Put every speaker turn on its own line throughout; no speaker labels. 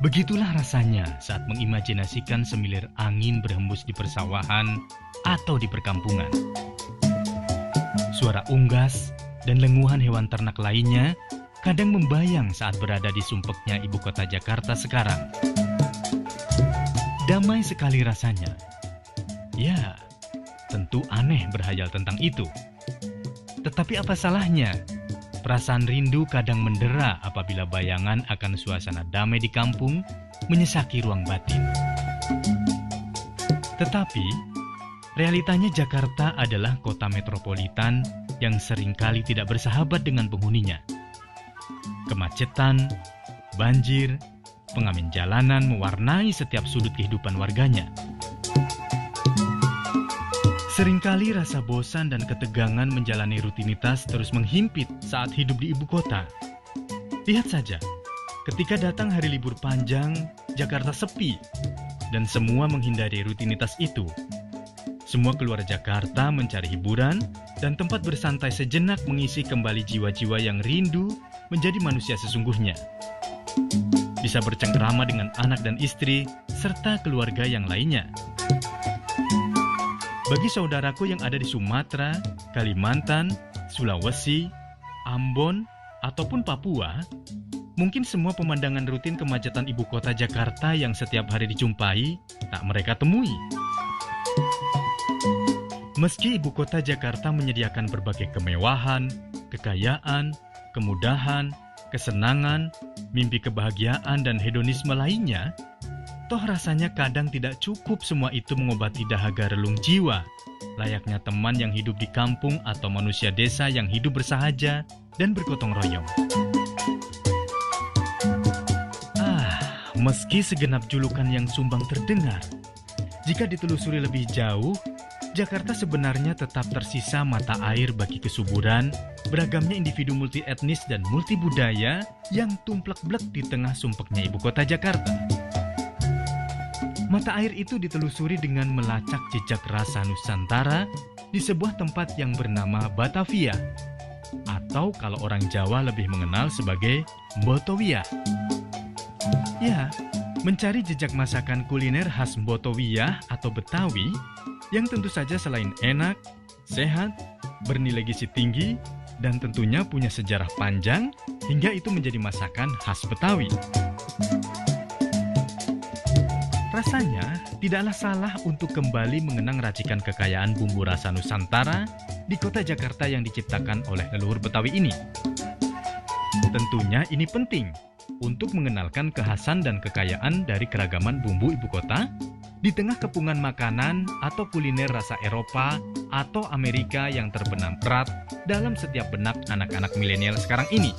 Begitulah rasanya saat mengimajinasikan semilir angin berhembus di persawahan atau di perkampungan. Suara unggas dan lenguhan hewan ternak lainnya kadang membayang saat berada di sumpeknya ibu kota Jakarta sekarang. Damai sekali rasanya. Ya, tentu aneh berhayal tentang itu. Tetapi apa salahnya? Perasaan rindu kadang mendera apabila bayangan akan suasana damai di kampung menyesaki ruang batin. Tetapi, realitanya Jakarta adalah kota metropolitan yang seringkali tidak bersahabat dengan penghuninya. Kemacetan, banjir, pengamen jalanan mewarnai setiap sudut kehidupan warganya. Seringkali rasa bosan dan ketegangan menjalani rutinitas terus menghimpit saat hidup di ibu kota. Lihat saja, ketika datang hari libur panjang, Jakarta sepi, dan semua menghindari rutinitas itu. Semua keluar Jakarta mencari hiburan dan tempat bersantai sejenak mengisi kembali jiwa-jiwa yang rindu menjadi manusia sesungguhnya. Bisa bercengkrama dengan anak dan istri, serta keluarga yang lainnya. Bagi saudaraku yang ada di Sumatera, Kalimantan, Sulawesi, Ambon, ataupun Papua, mungkin semua pemandangan rutin kemacetan ibu kota Jakarta yang setiap hari dijumpai, tak mereka temui. Meski ibu kota Jakarta menyediakan berbagai kemewahan, kekayaan, kemudahan, kesenangan, mimpi kebahagiaan, dan hedonisme lainnya, toh rasanya kadang tidak cukup semua itu mengobati dahaga relung jiwa, layaknya teman yang hidup di kampung atau manusia desa yang hidup bersahaja dan bergotong royong. Meski segenap julukan yang sumbang terdengar, jika ditelusuri lebih jauh, Jakarta sebenarnya tetap tersisa mata air bagi kesuburan, beragamnya individu multi etnis dan multi budaya yang tumplek-blek di tengah sumpeknya ibu kota Jakarta. Mata air itu ditelusuri dengan melacak jejak rasa Nusantara di sebuah tempat yang bernama Batavia, atau kalau orang Jawa lebih mengenal sebagai Mbotowia. Ya, mencari jejak masakan kuliner khas Mbotowia atau Betawi yang tentu saja selain enak, sehat, bernilai gizi tinggi, dan tentunya punya sejarah panjang hingga itu menjadi masakan khas Betawi. Rasanya tidaklah salah untuk kembali mengenang racikan kekayaan bumbu rasa Nusantara di kota Jakarta yang diciptakan oleh leluhur Betawi ini. Tentunya ini penting untuk mengenalkan kekhasan dan kekayaan dari keragaman bumbu ibu kota di tengah kepungan makanan atau kuliner rasa Eropa atau Amerika yang terbenam erat dalam setiap benak anak-anak milenial sekarang ini.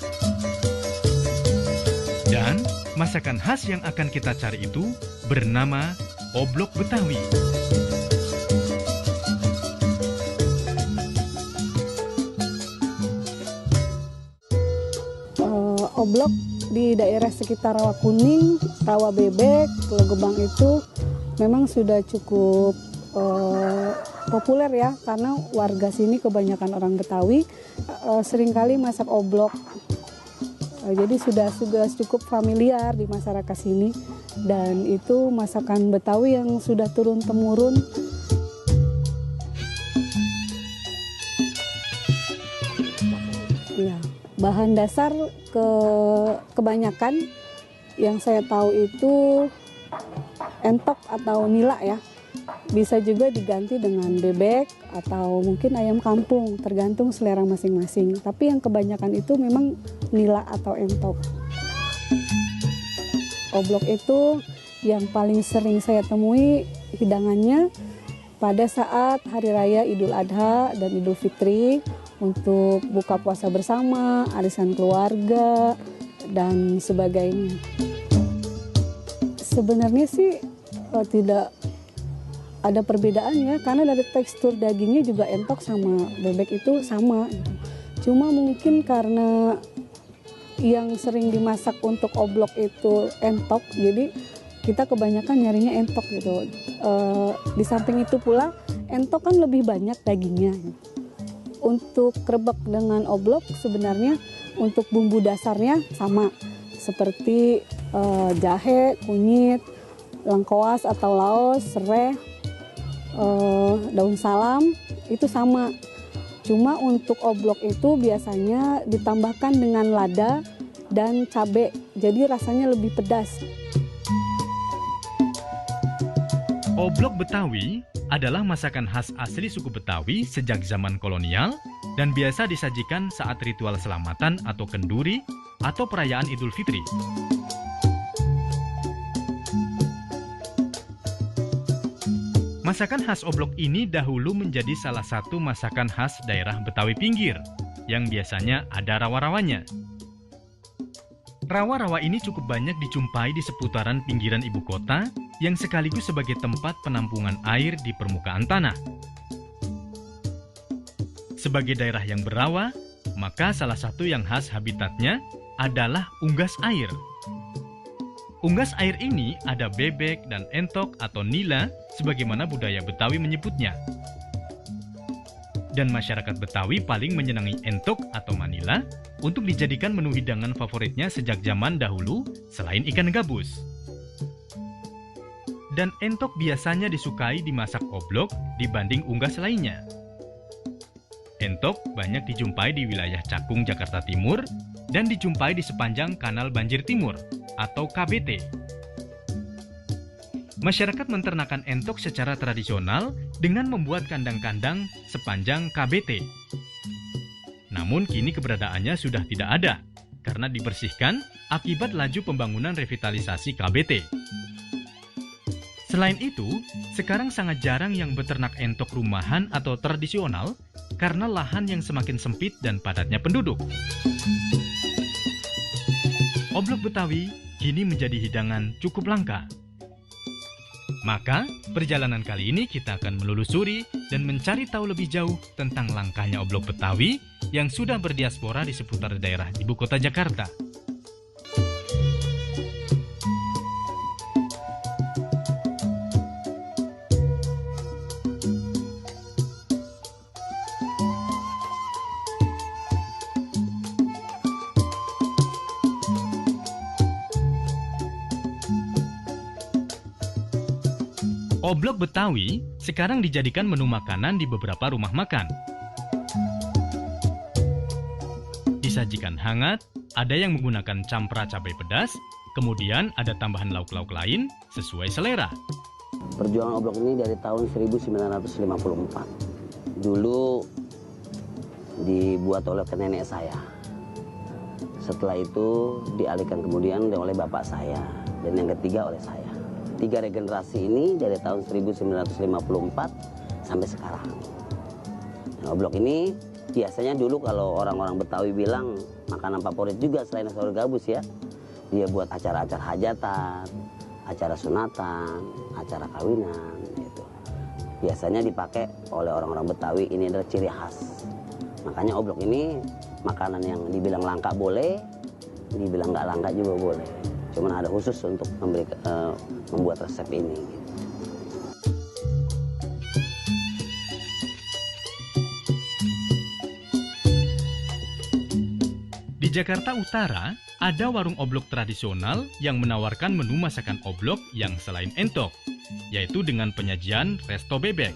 Dan masakan khas yang akan kita cari itu bernama oblok Betawi.
Oblok di daerah sekitar Rawa Kuning, Rawa Bebek, Pulau Gebang itu memang sudah cukup populer ya, karena warga sini kebanyakan orang Betawi seringkali masak oblok. Jadi sudah cukup familiar di masyarakat sini, dan itu masakan Betawi yang sudah turun-temurun. Ya, bahan dasar kebanyakan yang saya tahu itu entok atau nila ya. Bisa juga diganti dengan bebek atau mungkin ayam kampung, tergantung selera masing-masing. Tapi yang kebanyakan itu memang nila atau entok. Oblok itu yang paling sering saya temui hidangannya pada saat Hari Raya Idul Adha dan Idul Fitri untuk buka puasa bersama, arisan keluarga, dan sebagainya. Sebenarnya sih tidak ada perbedaannya, karena dari tekstur dagingnya juga entok sama bebek itu sama. Cuma mungkin karena yang sering dimasak untuk oblok itu entok, jadi kita kebanyakan nyarinya entok gitu. Di samping itu pula entok kan lebih banyak dagingnya. Untuk krebek dengan oblok sebenarnya untuk bumbu dasarnya sama, seperti jahe, kunyit, lengkoas atau laos, serai, daun salam, itu sama. Cuma untuk oblok itu biasanya ditambahkan dengan lada dan cabai, jadi rasanya lebih pedas.
Oblok Betawi adalah masakan khas asli suku Betawi sejak zaman kolonial dan biasa disajikan saat ritual selamatan atau kenduri atau perayaan Idul Fitri. Masakan khas oblok ini dahulu menjadi salah satu masakan khas daerah Betawi pinggir yang biasanya ada rawa-rawanya. Rawa-rawa ini cukup banyak dijumpai di seputaran pinggiran ibu kota yang sekaligus sebagai tempat penampungan air di permukaan tanah. Sebagai daerah yang berawa, maka salah satu yang khas habitatnya adalah unggas air. Unggas air ini ada bebek dan entok atau nila sebagaimana budaya Betawi menyebutnya. Dan masyarakat Betawi paling menyenangi entok atau manila untuk dijadikan menu hidangan favoritnya sejak zaman dahulu selain ikan gabus. Dan entok biasanya disukai dimasak oblok dibanding unggas lainnya. Entok banyak dijumpai di wilayah Cakung, Jakarta Timur dan dijumpai di sepanjang Kanal Banjir Timur atau KBT. Masyarakat menternakan entok secara tradisional dengan membuat kandang-kandang sepanjang KBT. Namun kini keberadaannya sudah tidak ada karena dibersihkan akibat laju pembangunan revitalisasi KBT. Selain itu, sekarang sangat jarang yang beternak entok rumahan atau tradisional karena lahan yang semakin sempit dan padatnya penduduk. Oblok Betawi kini menjadi hidangan cukup langka. Maka, perjalanan kali ini kita akan menelusuri dan mencari tahu lebih jauh tentang langkahnya oblok Betawi yang sudah berdiaspora di seputar daerah ibu kota Jakarta. Oblok Betawi sekarang dijadikan menu makanan di beberapa rumah makan. Disajikan hangat, ada yang menggunakan campra cabai pedas, kemudian ada tambahan lauk-lauk lain sesuai selera.
Perjuangan oblok ini dari tahun 1954. Dulu dibuat oleh nenek saya. Setelah itu dialihkan kemudian oleh bapak saya dan yang ketiga oleh saya. 3 regenerasi ini dari tahun 1954 sampai sekarang. Nah, oblok ini biasanya dulu kalau orang-orang Betawi bilang makanan favorit juga selain sayur gabus ya. Dia buat acara-acara hajatan, acara sunatan, acara kawinan gitu. Biasanya dipakai oleh orang-orang Betawi, ini adalah ciri khas. Makanya oblok ini makanan yang dibilang langka boleh, dibilang nggak langka juga boleh. Cuman ada khusus untuk membuat resep ini.
Di Jakarta Utara, ada warung oblok tradisional yang menawarkan menu masakan oblok yang selain entok, yaitu dengan penyajian resto bebek.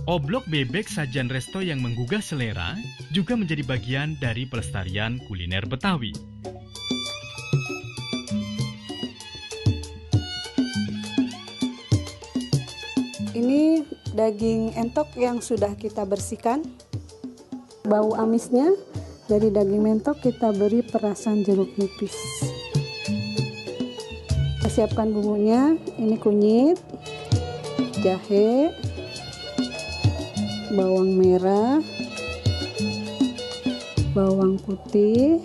Oblok bebek sajian resto yang menggugah selera juga menjadi bagian dari pelestarian kuliner Betawi.
Ini daging entok yang sudah kita bersihkan. Bau amisnya dari daging mentok kita beri perasan jeruk nipis. Kita siapkan bumbunya, ini kunyit, jahe, bawang merah, bawang putih,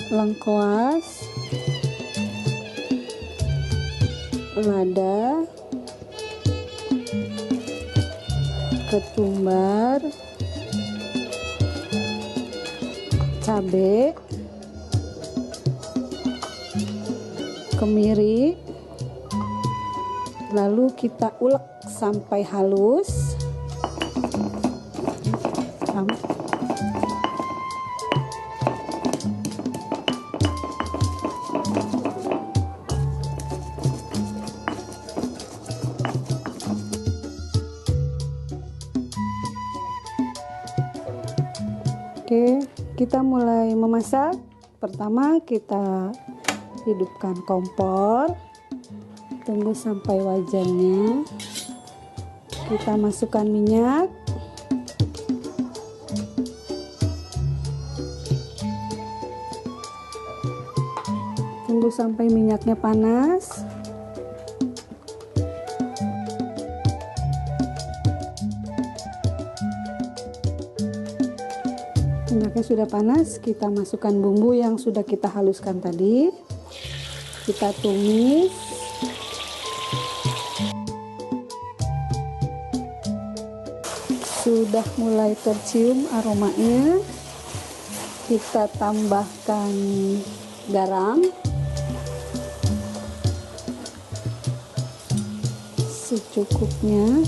lengkoas, lada, ketumbar, cabai, kemiri. Lalu kita ulek sampai halus. Sama. Oke, kita mulai memasak. Pertama kita hidupkan kompor. Tunggu sampai wajannya. Kita masukkan minyak. Tunggu sampai minyaknya panas. Minyaknya sudah panas, kita masukkan bumbu yang sudah kita haluskan tadi. Kita tumis. Sudah mulai tercium aromanya. Kita tambahkan garam secukupnya.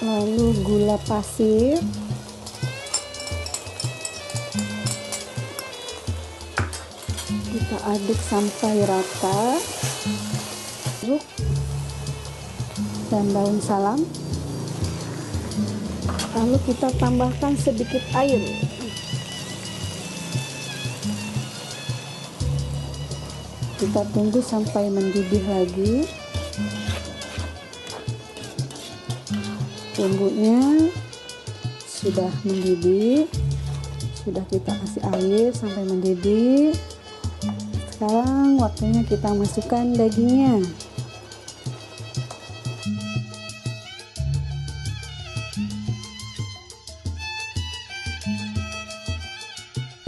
Lalu gula pasir, kita aduk sampai rata, jeruk dan daun salam. Lalu kita tambahkan sedikit air. Kita tunggu sampai mendidih lagi. Bumbunya sudah mendidih, sudah kita kasih air sampai mendidih. Sekarang waktunya kita masukkan dagingnya.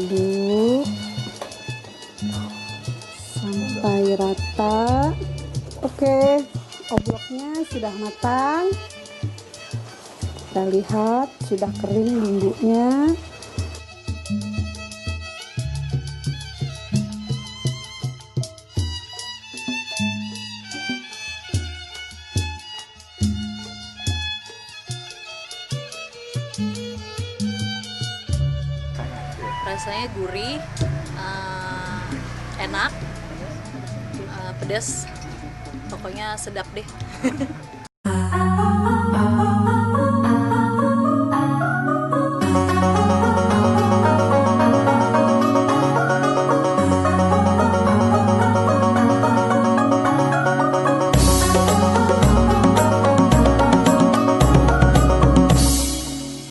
Aduk sampai rata. Oke, obloknya sudah matang. Kita lihat sudah kering bumbunya.
Rasanya gurih, enak, pedas, pokoknya sedap deh.